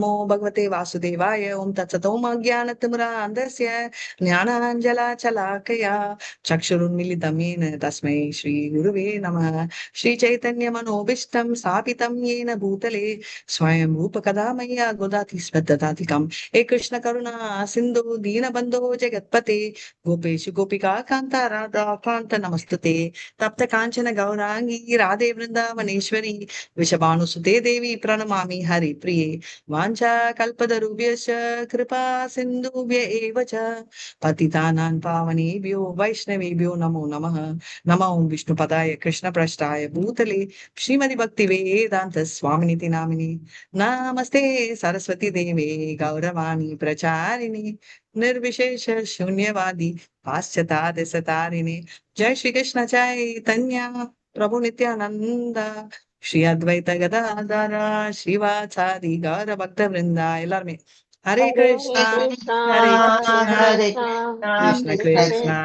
नमो भगवते वासुदेवाय ओम तत्सतोम अज्ञानतिमिरान्धस्य ज्ञानाञ्जलाशलाकया चक्षुरुन्मीलितं येन तस्मै श्रीगुरुवे नमः। श्रीचैतन्यमनोभीष्टं स्थापितं येन भूतले स्वयं रूपकदा मय्या गोदाति स्मद्ददातिकम्। हे कृष्ण करुणा सिन्धु दीनबन्धो जगत्पते गोपेषु गोपिका कान्ता राधा कान्त नमस्तुते। तप्त काञ्चन गौरांगी राधे वृन्दावनेश्वरी वृषभानुसुते देवी प्रणमामि हरिप्रिये। वाञ्छाकल्पतरुभ्यश्च कृपा सिन्धुभ्य एव च पतितानां पावनेभ्यो वैष्णवेभ्यो नमो नमः। नमो विष्णुपदाय कृष्णप्रष्टाय भूतले श्रीमति भक्तिवेदान्त स्वामिनिति नामिने। नमस्ते सरस्वती देवे गौरवाणी प्रचारिणे निर्विशेष शून्यवादी पाश्चात्य जय श्री कृष्ण चैतन्य प्रभु नित्यानंद श्री अद्वैत गदाधर श्रीवासादि गौर भक्त वृंदा எல்லாருமே हरे कृष्णा हरे कृष्णा हरे कृष्ण कृष्णा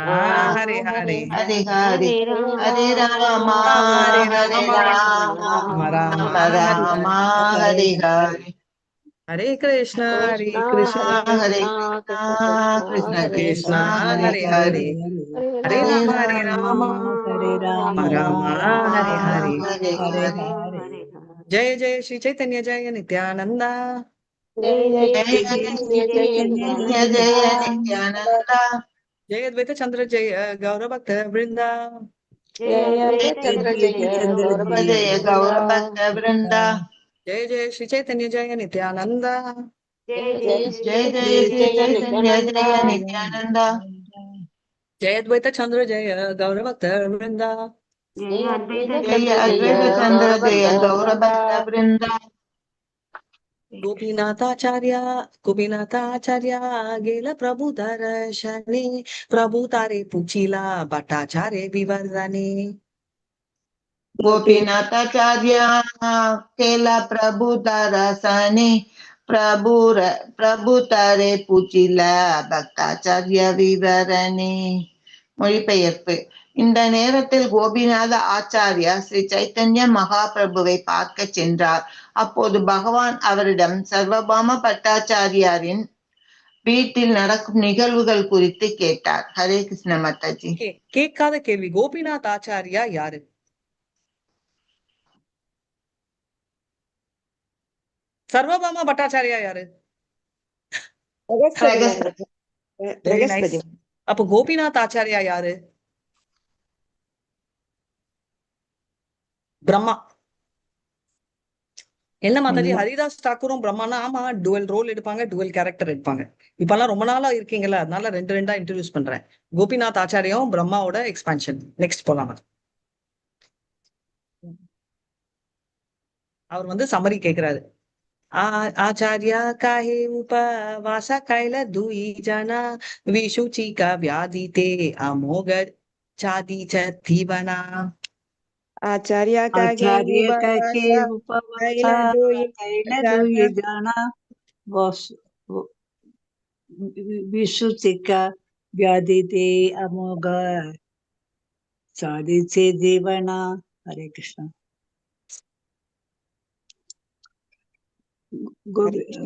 हरे हरे हरे हरे हरे राम हरे हरे राम राम राम राम राम हरे राम हरे हरे हरे हरे कृष्णा हरे कृष्णा हरे कृष्ण कृष्ण कृष्ण कृष्णा हरे हरे हरे हरे हरे हरे राम राम हरे राम राम राम हरे हरे हरे हरे हरे हरे जय जय श्री चैतन्य जय नित्यानंदा जय जय जय जय श्री चैतन्य जय जय नित्यानंद जय अद्वैत चंद्र जय गौर भक्त वृंदा जय द्वैत चंद्र जय जय गौरभक्त वृंदा जय जय श्री चैतन्य जय नित्यानंदा जय जय श्री चैतन्य जय नित्यानंद जय अद्वैत चंद्र जय गौर भक्त वृंदा जय अद्वैत चंद्र जय गौरभक्त वृंदा गोपीनाथाचार्य गोपीनाथाचार्य गेला प्रभु दर्शने प्रभु तारे पुचिला भट्टाचार्य विवर्धने गोपीनाथाचार्य केला प्रभु दरसने பிரபு தாரே பூச்சில பக்தாச்சாரிய விவரணே. மொழிபெயர்ப்பு. இந்த நேரத்தில் கோபிநாத ஆச்சாரியா ஸ்ரீ சைத்தன்ய மகாபிரபுவை பார்க்க சென்றார். அப்போது பகவான் அவரிடம் சர்வபாம பட்டாச்சாரியாரின் வீட்டில் நடக்கும் நிகழ்வுகள் குறித்து கேட்டார். ஹரே கிருஷ்ண மாதாஜி. கேட்காத கேள்வி. கோபிநாத் ஆச்சாரியா யாரு? சர்வபாமா பட்டாச்சாரியா யாரு? Very nice. அப்போ கோபிநாத் ஆச்சாரியா யாரு? பிரம்மா. என்ன மாதாஜி, ஹரிதாஸ் தாக்கூரும் பிரம்மானா? ஆமா, டுவல் ரோல் எடுப்பாங்க, டுவல் கேரக்டர் எடுப்பாங்க. இப்பெல்லாம் ரொம்ப நாளா இருக்கீங்கல்ல, அதனால ரெண்டு ரெண்டா இன்ட்ரோடியூஸ் பண்றேன். கோபிநாத் ஆச்சாரியாவும் பிரம்மாவோட எக்ஸ்பான்ஷன். நெக்ஸ்ட் போலாமா? அவர் வந்து சம்மரி கேக்குறாரு. आचार्य काहे उपवास कैल दुई जना विशुचि का व्याधि ते अमोघ चादी च थीवना। आचार्य का के उपवास कैल दुई जना विशुचिका व्याधि ते अमोघ साधिचे जीवना. हरे कृष्ण.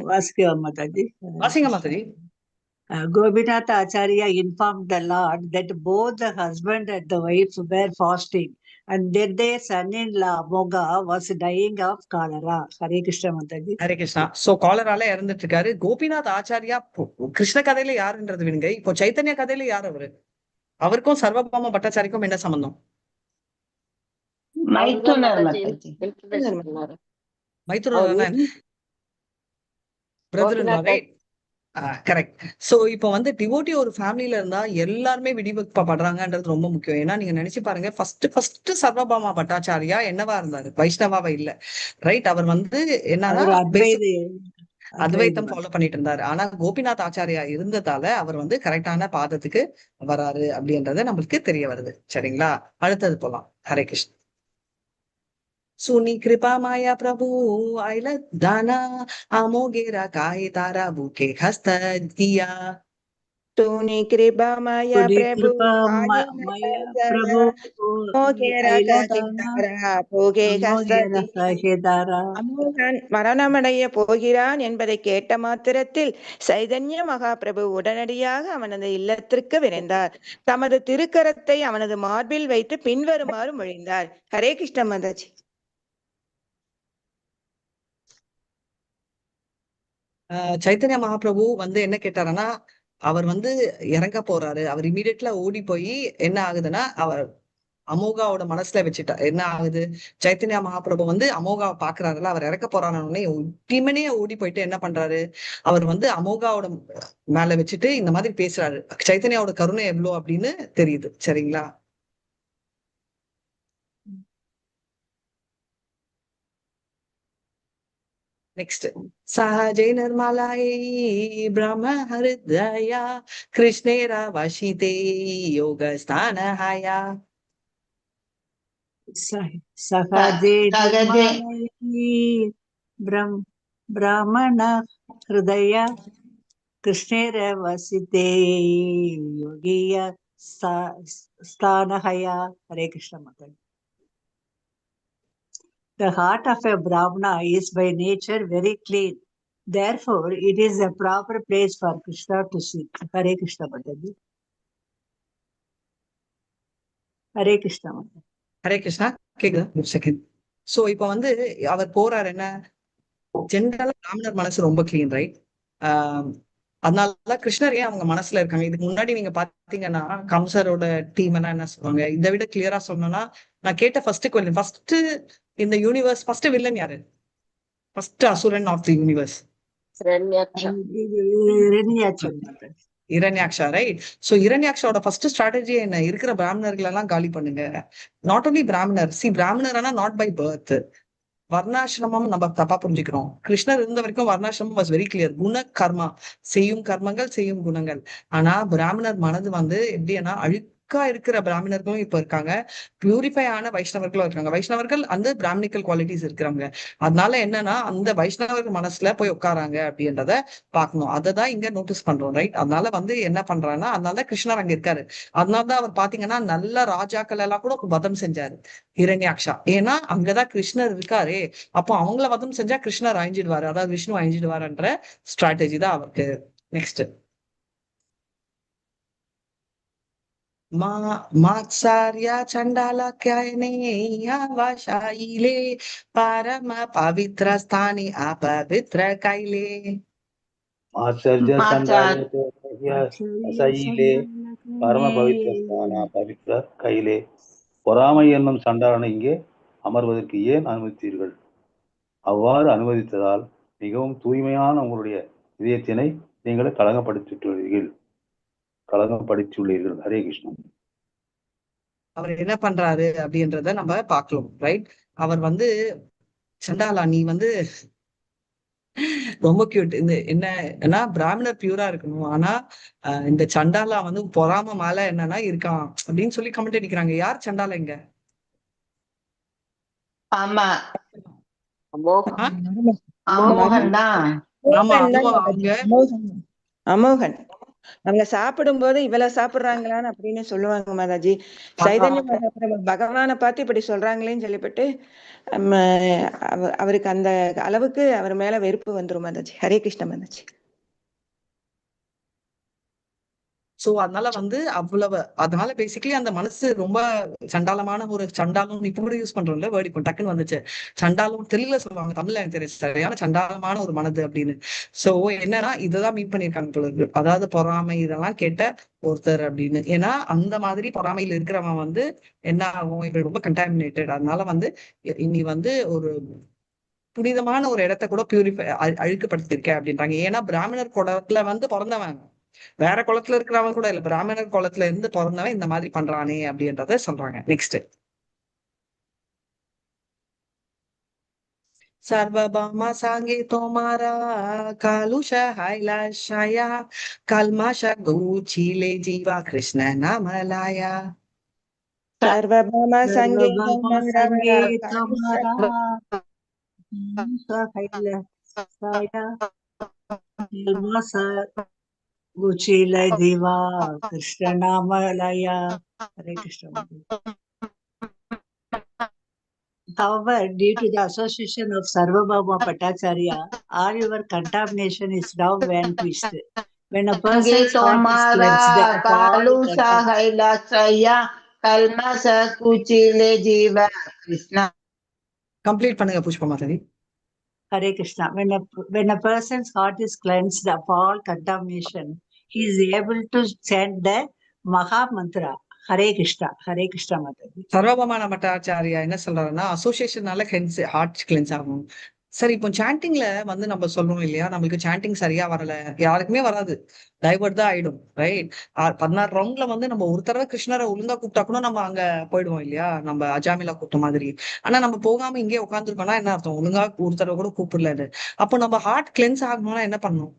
वासुदेव माताजी. வாசிங்க Mataji. Gopinath Acharya informed the Lord that both the husband and the wife were fasting and that their son-in-law Moga was dying of cholera. Hare Krishna Mataji. Hare Krishna. So காலரால இறந்துட்டு இருக்காரு. கோபிநாத் ஆச்சாரியா கிருஷ்ண கதையில யாருன்றது விடுங்க. இப்போ சைத்தன்ய கதையில யார் அவரு? அவருக்கும் சர்வபாம பட்டாச்சாரிக்கும் என்ன சம்பந்தம்? மைத்துனர் மாதாஜி. மைத்துனர் பிரதர், ரைட்? கரெக்ட். சோ இப்போ வந்து டிவோட்டி ஒரு ஃபேமிலில இருந்தா எல்லாருமே விடிவெப்படுறாங்கன்றது ரொம்ப முக்கியம். ஏன்னா நீங்க நினைச்சு பாருங்க, ஃபர்ஸ்ட் சர்வபாமா பட்டாச்சாரியா என்னவா இருந்தாரு? வைஷ்ணவாவா இல்ல, ரைட்? அவர் வந்து என்னன்னா அத்வைத்தம் ஃபாலோ பண்ணிட்டு இருந்தாரு. ஆனா கோபிநாத் ஆச்சாரியா இருந்ததால அவர் வந்து கரெக்டான பாதத்துக்கு வராரு அப்படின்றத நம்மளுக்கு தெரிய வருது. சரிங்களா? அடுத்தது போலாம். ஹரே கிருஷ்ண. सुनी कृपा माया प्रभु आइल दाना आमोगेरा काहे तारा बुके हस्त दिया तूने कृपा माया तुझी प्रभु कृपा आगे मया नका प्रभु मोगे रका கைலதானா சிந்தாரா போகே அமோகர கஸ்ததி சகிதாரா. அமோகன் மரணமடைய போகிறான் என்பதை கேட்ட மாத்திரத்தில் சைதன்ய மகாபிரபு உடனடியாக அவனது இல்லத்திற்கு விரைந்தார். தமது திருக்கரத்தை அவனது மார்பில் வைத்து பின்வருமாறு மொழிந்தார். ஹரே கிருஷ்ண மாதாஜி. சைத்தன்ய மகாபிரபு வந்து என்ன கேட்டாருன்னா, அவர் வந்து இறங்க போறாரு. அவர் இமீடியட்ல ஓடி போய் என்ன ஆகுதுன்னா, அவர் அமோகாவோட மனசுல வச்சுட்டா என்ன ஆகுது, சைத்தன்ய மகாபிரபு வந்து அமோகாவை பாக்குறாருல, அவர் இறக்க போறாருன்னே டீமனே ஓடி போயிட்டு என்ன பண்றாரு, அவர் வந்து அமோகாவோட மேல வச்சுட்டு இந்த மாதிரி பேசுறாரு. சைத்தன்யாவோட கருணை எவ்வளவு அப்படின்னு தெரியுது. சரிங்களா? நெக்ஸ்ட் சஹஜை நிர்மலாயை பிரம்ம ஹிருதயா கிருஷ்ணேரா வசிதே யோக ஸ்தானஹாயா. சகஜே சகஜே பிராமண ஹிருதய கிருஷ்ணேர வசிதே யோகிய ஸ்தானஹயா. ஹரே கிருஷ்ண மகன். The heart of a Brahmana is by nature very clean. Therefore, it is a proper place for Krishna to sit. Hare Krishna Mataji. Hare Krishna Mataji. Hare Krishna. கேக்குதா? ஒரு செகண்ட். சோ இப்ப வந்து அவர் போறாரு. என்ன ஜென்ரலா பிராமணர் மனசு ரொம்ப கிளீன், ரைட்? அதனாலதான் கிருஷ்ணர் ஏன் அவங்க மனசுல இருக்காங்க. இதுக்கு முன்னாடி நீங்க பாத்தீங்கன்னா கம்சரோட டீம் எல்லாம் என்ன சொல்லுவாங்க, இதை விட கிளியரா சொல்லணும்னா, நான் கேட்ட ஃபர்ஸ்ட் இந்த யூனிவர்ஸ் ஃபர்ஸ்ட் வில்லன் யாரு? ஃபர்ஸ்ட் அசுரன் of the universe Hiranyaksha, right? So இரண்யாக்ஷாவோட ஃபர்ஸ்ட் ஸ்ட்ராட்டஜி என்ன, இருக்கிற பிராமணர்கள் எல்லாம் காலி பண்ணுங்க. நாட் ஓன்லி பிராமணர், பிராமணர் ஆனா நாட் பை பர்த். வர்ணாசிரமம் நம்ம தப்பா புரிஞ்சுக்கிறோம். கிருஷ்ணர் இருந்த வரைக்கும் வர்ணாசிரமம் வாஸ் வெரி கிளியர். குண கர்மா, செய்யும் கர்மங்கள் செய்யும் குணங்கள். ஆனா பிராமணர் மனது வந்து எப்படின்னா அழுக்கா இருக்கிற பிராமணர்களும் இப்ப இருக்காங்க, பியூரிஃபை ஆன வைஷ்ணவர்களும் இருக்காங்க. வைஷ்ணவர்கள் அந்த பிராமணிக்கல் குவாலிட்டிஸ் இருக்கிறவங்க. அதனால என்னன்னா அந்த வைஷ்ணவர்கள் மனசுல போய் உட்காராங்க அப்படின்றத பாக்கணும். அததான் இங்க நோட்டீஸ் பண்றோம், ரைட்? அதனால வந்து என்ன பண்றாங்கன்னா, அதனாலதான் கிருஷ்ணர் அங்க இருக்காரு. அதனாலதான் அவர் பாத்தீங்கன்னா நல்ல ராஜாக்கள் எல்லாம் கூட வதம் செஞ்சாரு ஹிரண்யாக்ஷா. ஏன்னா அங்கதான் கிருஷ்ணர் இருக்காரு. அப்போ அவங்கள வதம் செஞ்சா கிருஷ்ணர் அழிஞ்சிடுவாரு, அதாவது விஷ்ணு அழிஞ்சிடுவாருன்ற ஸ்ட்ராட்டஜி தான் அவருக்கு. நெக்ஸ்ட் மாத்சார்யா சண்டால வாஷாயிலே பரம பவித்ர ஸ்தானி அபவித்ர கைலே. ஆச்சரிய சண்டாலே பரம பவித்ர ஸ்தான பவித்ர கையிலே. பொறாமை என்னும் சண்டாளனை இங்கே அமர்வதற்கு ஏன் அனுமதித்தீர்கள்? அவ்வாறு அனுமதித்ததால் மிகவும் தூய்மையான உங்களுடைய இதயத்தினை நீங்கள் களங்கப்படுத்தியுள்ளீர்கள். ஹரே கிருஷ்ணன். அவர் என்ன பண்றாரு அப்படின்றத நம்ம பார்க்கலாம், ரைட்? அவர் வந்து சண்டாலா, நீ வந்து ரொம்ப கியூட். இந்த என்னன்னா பிராமணர் பியூரா இருக்கணும், ஆனா இந்த சண்டாலா வந்து பொறாம மேல என்னன்னா இருக்கான் அப்படின்னு சொல்லி கமெண்ட் அடிக்கிறாங்க. யார் சண்டாலா இங்க? ஆமா ஆ? அமோகன் தான். ஆமா, அதுவும் அவங்க அமோகன் அவங்க சாப்பிடும் போது இவ்வளவு சாப்பிடுறாங்களான்னு அப்படின்னு சொல்லுவாங்க மாதாஜி. சைதன்ய மகாபிரபு பகவானை பார்த்து இப்படி சொல்றாங்களேன்னு சொல்லிவிட்டு அவருக்கு அந்த அளவுக்கு அவர் மேல வெறுப்பு வந்துரும் மாதாஜி. ஹரே கிருஷ்ண மாதாஜி. சோ அதனால வந்து அவ்வளவு, அதனால பேசிக்கலி அந்த மனசு ரொம்ப சண்டாலமான ஒரு சண்டாலம். இப்ப கூட யூஸ் பண்றோம்ல வேர்டு, இப்போ டக்குன்னு வந்துச்சு. சண்டாலம் தெலுங்குல சொல்லுவாங்க, தமிழ்ல எனக்கு தெரியும், சரியான சண்டாலமான ஒரு மனது அப்படின்னு. சோ என்னன்னா இதுதான் மீட் பண்ணிருக்காங்க போல இருக்கு. அதாவது பொறாமை இதெல்லாம் கேட்ட ஒருத்தர் அப்படின்னு. ஏன்னா அந்த மாதிரி பொறாமையில இருக்கிறவன் வந்து என்ன ஆகும், இப்ப ரொம்ப கண்டாமினேட்டட். அதனால வந்து இனி வந்து ஒரு புனிதமான ஒரு இடத்த கூட பியூரிஃபை அழுக்குப்படுத்திருக்க அப்படின்றாங்க. ஏன்னா பிராமணர் குலத்துல வந்து பிறந்தவன், வேற குளத்துல இருக்கிறவன் கூட இல்ல, பிராமணர் குளத்துல இருந்து பிறந்தவன் இந்த மாதிரி பண்றானே அப்படின்றத சொல்றாங்க. Next சர்வபாமா change தோமாரா காலுஷ ஹைலாஷாயா கல்மாஷ கூச்சிலே Jeeva Krishna நாமலாயா. சர்வபாமா Sange Uchila Diva, Krishna Namalaya. Hare Krishna. However, due to the association of Sarvabhauma Bhattacharya, all your contamination is now vanquished. When a Ange person's heart is tomara cleansed of all kalu sahailasaya kalmasa kuchile jiva Krishna. Complete பண்ணுங்க புஷ்ப Mataji. Hare Krishna. When a person's heart is cleansed of all contamination, he is able to chant the Maha Mantra. Hare Krishna. Hare Krishna Mataji. சர்வபமான Bhattacharya என்ன சொல்றாருன்னா அசோசியேஷனால heart cleanse ஆகும். சரி, இப்போ சாண்டிங்ல வந்து நம்ம சொல்லணும் இல்லையா, நம்மளுக்கு சாண்டிங் சரியா வரல, யாருக்குமே வராது, டைவர்ட் தான் ஆயிடும், ரைட்? 16 ரவுண்ட்ல வந்து நம்ம ஒரு தடவை கிருஷ்ணரை ஒழுங்கா கூப்பிட்டா கூட நம்ம அங்க போயிடுவோம் இல்லையா, நம்ம அஜாமிலா கூப்பிட்ட மாதிரி. ஆனா நம்ம போகாம இங்கே உட்காந்துருக்கோம்னா என்ன அர்த்தம்? ஒழுங்கா ஒரு தடவை கூட கூப்பிடல. அப்போ நம்ம ஹார்ட் கிளென்ஸ் ஆகணும்னா என்ன பண்ணணும்?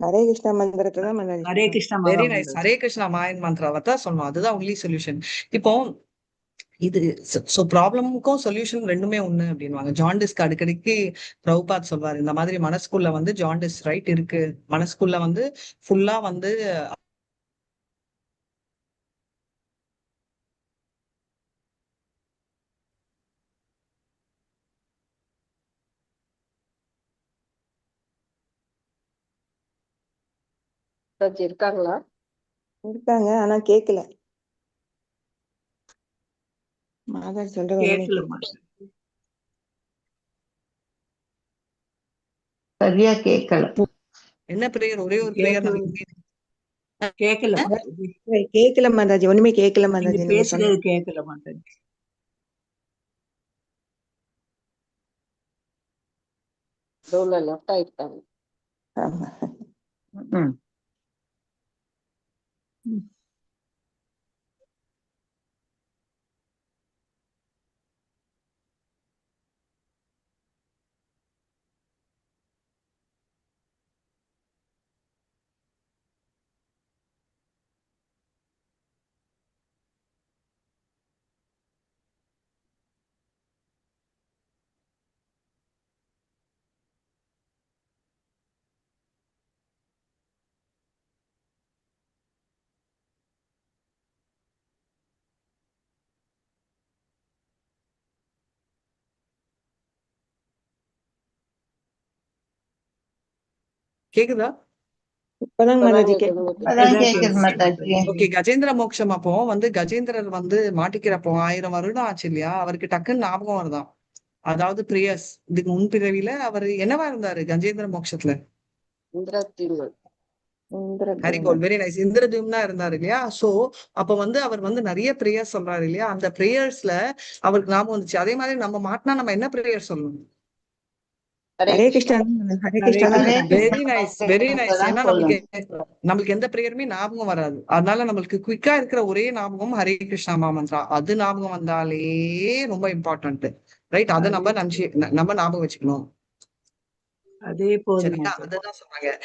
ஹரே கிருஷ்ணா மந்திரத்தை தான் மன்னாடி Hare Krishna very Maha nice. Mantra. Hare Krishna மாயன் மந்த்ராவை தான் சொல்லணும், அதுதான் ஒன்லி சொல்யூஷன். இப்போ இது ப்ராப்ளமுக்கும் சொல்யூஷன் ரெண்டுமே ஒண்ணு அப்படின்வாங்க. ஜாண்டிஸ்க்கு அடிக்கடிக்கு பிரபுபாத் சொல்வாரு, இந்த மாதிரி மனசுக்குள்ள வந்து ஜாண்டிஸ் ரைட் இருக்கு, மனசுக்குள்ள வந்து ஃபுல்லா வந்து இருக்காங்களா? இருக்காங்க, ஆனா கேட்கல. மாதாஜி சொல்றது ஒண்ணுமே கேட்கல கேட்கல. மாட்டேன். சரியா கேட்கல. என்ன பிரேயர், ஒரே ஒரு பிரேயர் கேட்கல மாதாஜி. கேட்கல மாதாஜி, ஒண்ணுமே கேட்கல நீங்க மாதாஜி. நீங்க சொன்ன பேசுறது கேட்கல மாதாஜி. லெஃப்ட் ஆயிட்டாங்க. ஆமா. ம். கேக்குதா? இப்பதான் மாதாஜி கேட்க. அதான் கேக்குது மாதாஜி. ஓகே, கஜேந்திர மோட்சம் அப்போ வந்து கஜேந்திரர் வந்து மாட்டிக்கிறப்போ 1000 வருடம் ஆச்சு இல்லையா, அவருக்கு டக்குன்னு ஞாபகம் வருதான், அதாவது பிரியர்ஸ் இதுக்கு முன் பிறவில அவர் என்னவா இருந்தாரு கஜேந்திர மோட்சத்துல? ஹரிகோல், வெரி நைஸ். இந்திரதூம்னா இருந்தாரு இல்லையா. சோ அப்ப வந்து அவர் வந்து நிறைய பிரேயர் சொல்றாரு இல்லையா, அந்த பிரேயர்ஸ்ல அவருக்கு ஞாபகம் வந்துச்சு. அதே மாதிரி நம்ம மாட்டினா நம்ம என்ன பிரேயர் சொல்லணும்? Hare Krishna, Hare Krishna. Very nice, very nice. ஏன்னா நம்மளுக்கு எந்த பிரேயருமே ஞாபகம் வராது, அதனால நம்மளுக்கு குயிக்கா இருக்கிற ஒரே ஞாபகம் ஹரே கிருஷ்ணா மந்திரா. அது ஞாபகம் வந்தாலே ரொம்ப இம்பார்ட்டன்ட், ரைட்? அதை நம்ம ஞாபகம் வச்சுக்கணும். அதே போதும். சரிங்களா, அதுதான் சொன்னாங்க.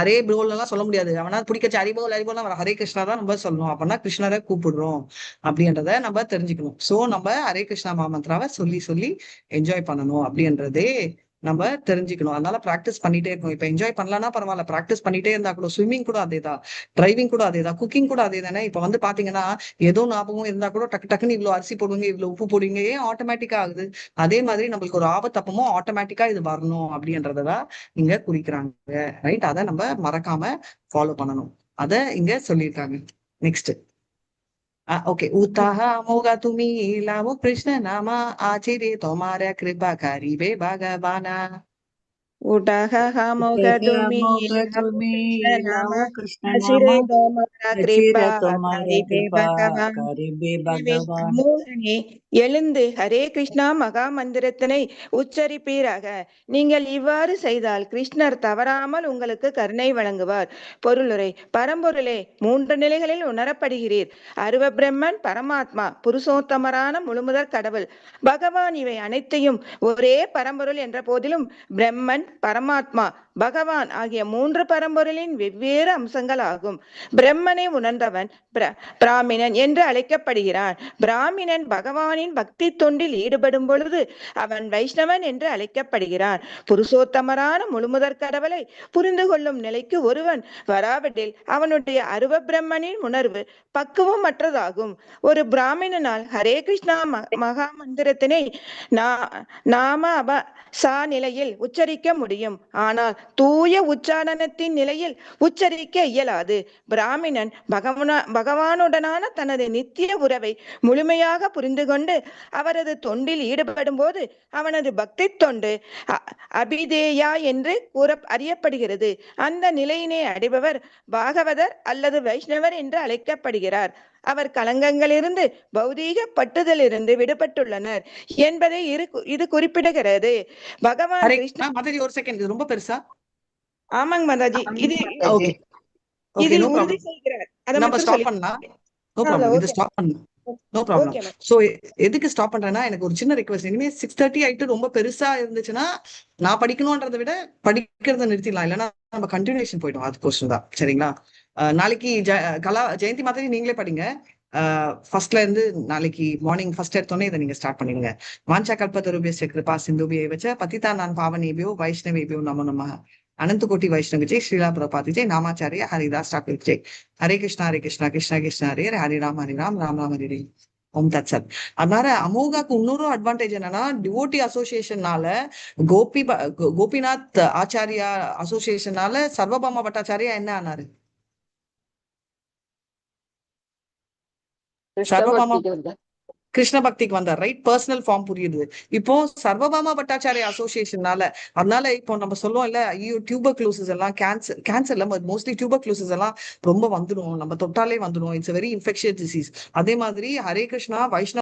ஹரே போல் எல்லாம் சொல்ல முடியாது, அவனா பிடிக்கச்சு ஹரிபோல் ஹரிபோல் ஹரே கிருஷ்ணா தான் நம்ம சொல்லணும். அப்படின்னா கிருஷ்ணரை கூப்பிடுறோம் அப்படின்றத நம்ம தெரிஞ்சுக்கணும். சோ நம்ம ஹரே கிருஷ்ணா மந்திராவை சொல்லி சொல்லி என்ஜாய் பண்ணணும் அப்படின்றதே நம்ம தெரிஞ்சுக்கணும். அதனால பிராக்டிஸ் பண்ணிட்டே இருக்கணும். இப்ப என்ஜாய் பண்ணலன்னா பரவாயில்ல, பிராக்டிஸ் பண்ணிட்டே இருந்தா கூட, ஸ்விம்மிங் கூட அதேதான், டிரைவிங் கூட அதேதான், குக்கிங் கூட அதே தானே. இப்ப வந்து பாத்தீங்கன்னா ஏதோ ஞாபகம் இருந்தா கூட டக்குன்னு இவ்வளவு அரிசி போடுவீங்க, இவ்வளவு உப்பு போடுவீங்க, ஏன் ஆட்டோமேட்டிக்கா ஆகுது. அதே மாதிரி நம்மளுக்கு ஒரு ஆபத்தப்பமோ ஆட்டோமேட்டிக்கா இது வரணும் அப்படின்றதான் இங்க குறிக்கிறாங்க, ரைட்? அதை நம்ம மறக்காம ஃபாலோ பண்ணணும், அத இங்க சொல்லியிருக்காங்க. நெக்ஸ்ட் ओके उताहा मोगा तुम्ही लावो कृष्ण नामा आचिरे तुम्हारा कृपा करीबे भगवाना उडाहा मोग तुम्ही लावो कृष्ण हसिरे नामा तोमारा कृपा तुम्हारा करिबे कृपा भगवान. करीबे எனவே भगवान. சமூகனே, எழுந்து ஹரே கிருஷ்ணா மகா மந்திரத்தினை உச்சரிப்பீராக. நீங்கள் இவ்வாறு செய்தால் கிருஷ்ணர் தவறாமல் உங்களுக்கு கருணை வழங்குவார். பொருளுரை. பரம்பொருளே, 3 நிலைகளில் உணரப்படுகிறீர். அருவ பிரம்மன், பரமாத்மா, புருஷோத்தமரான முழுமுதற் கடவுள் பகவான். இவை அனைத்தையும் ஒரே பரம்பொருள் என்ற போதிலும் பிரம்மன், பரமாத்மா பகவான் ஆகிய மூன்று பரம்பொருளின் வெவ்வேறு அம்சங்கள் ஆகும். பிரம்மனை உணர்ந்தவன் பிராமணன் என்று அழைக்கப்படுகிறான். பிராமணன் பகவானின் பக்தி தொண்டில் ஈடுபடும் பொழுது அவன் வைஷ்ணவன் என்று அழைக்கப்படுகிறான். புருஷோத்தமரான முழுமுதற் கடவுளை புரிந்து கொள்ளும் நிலைக்கு ஒருவன் வராவிடில் அவனுடைய அருவ பிரம்மனின் உணர்வு பக்குவமற்றதாகும். ஒரு பிராமணனால் ஹரே கிருஷ்ணா மகா மந்திரத்தினை நாம சா நிலையில் உச்சரிக்க முடியும். ஆனால் தூய உச்சாரணத்தின் நிலையில் உச்சரிக்க இயலாது. பிராமணன் பகவானுடனான தனது நித்திய உறவை முழுமையாக புரிந்து கொண்டு அவரது தொண்டில் ஈடுபடும் போது அவனது பக்தி தொண்டு அபிதேயா என்று அறியப்படுகிறது. அந்த நிலையினை அடைபவர் பாகவதர் அல்லது வைஷ்ணவர் என்று அழைக்கப்படுகிறார். அவர் கலங்கங்களிலிருந்து பௌதீக பட்டுதலிருந்து விடுபட்டுள்ளனர் என்பதை இது குறிப்பிடுகிறது. பகவான் கிருஷ்ணா மாதாஜி ஒரு செகண்ட், இது ரொம்ப பெருசா? ஆமாங்க மாதாஜி, இது ஓகே ஓகே, இதில் நோ உறுதி ப்ராப்ளம். செய்கிறார். நம்ம ஸ்டாப் பண்ணலாம். நோ ப்ராப்ளம், இது ஸ்டாப் பண்ணலாம். No problem. சோ எதுக்கு ஸ்டாப் பண்றேன்னா, எனக்கு ஒரு சின்ன ரிக்வெஸ்ட். இனிமே 6:30 ஆயிட்டு ரொம்ப பெருசா இருந்துச்சுன்னா நான் படிக்கணும்ன்றதை விட படிக்கிறத நிறுத்திடலாம், இல்லைன்னா நம்ம கண்டினியூஷன் போயிடும். அது கொஸ்டின் தான், சரிங்களா? நாளைக்கு ஜெயந்தி மாதிரி நீங்களே படிங்க. ஃபர்ஸ்ட்ல இருந்து நாளைக்கு மார்னிங் ஃபர்ஸ்ட் எடுத்தோன்னே இதை நீங்க ஸ்டார்ட் பண்ணிடுங்க. வாஞ்சா கல்பத்தருபிய கிருபா சிந்துபியை வச்ச பதிதா நான் பாவனேபியோ வைஷ்ணவேபியோ நமோ நமः. அனந்த கோட்டி வைஷ்ணவ ஜெய், ஸ்ரீலா பிரபாதி ஜெய், நாமாச்சாரிய ஹரிதாஸ் டாக்கூர் ஜெய். ஹரே கிருஷ்ணா கிருஷ்ணா கிருஷ்ணா ஹரே ஹரே, ஹரி ராம் ராம் ராம் ஹரி ஹரி. ஓம் தத் சத். அதனால அமோகாக்கு இன்னொரு அட்வான்டேஜ் என்னன்னா, டிவோட்டி அசோசியேஷனால கோபிநாத் ஆச்சாரியா அசோசியேஷனால சர்வபாமா பட்டாச்சாரியா என்ன ஆனாரு? சர்வபாமா கிருஷ்ண பக்திக்கு வந்தார், ரைட்? பர்சனல் ஃபார்ம் புரியுது. இப்போ சர்வபாமா பட்டாச்சாரிய அசோசியேஷனால, அதனால இப்போ நம்ம சொல்லுவோம் இல்ல, ஐயோ டியூபர்குலோசிஸ் எல்லாம் கேன்சர்ல மோஸ்ட்லி டியூபர்குலோசிஸ் எல்லாம் ரொம்ப வந்துடும், நம்ம தொட்டாலே வந்துடும், இட்ஸ் வெரி இன்ஃபெக்ஷியஸ் டிசீஸ். அதே மாதிரி ஹரே கிருஷ்ணா வைஷ்ணவ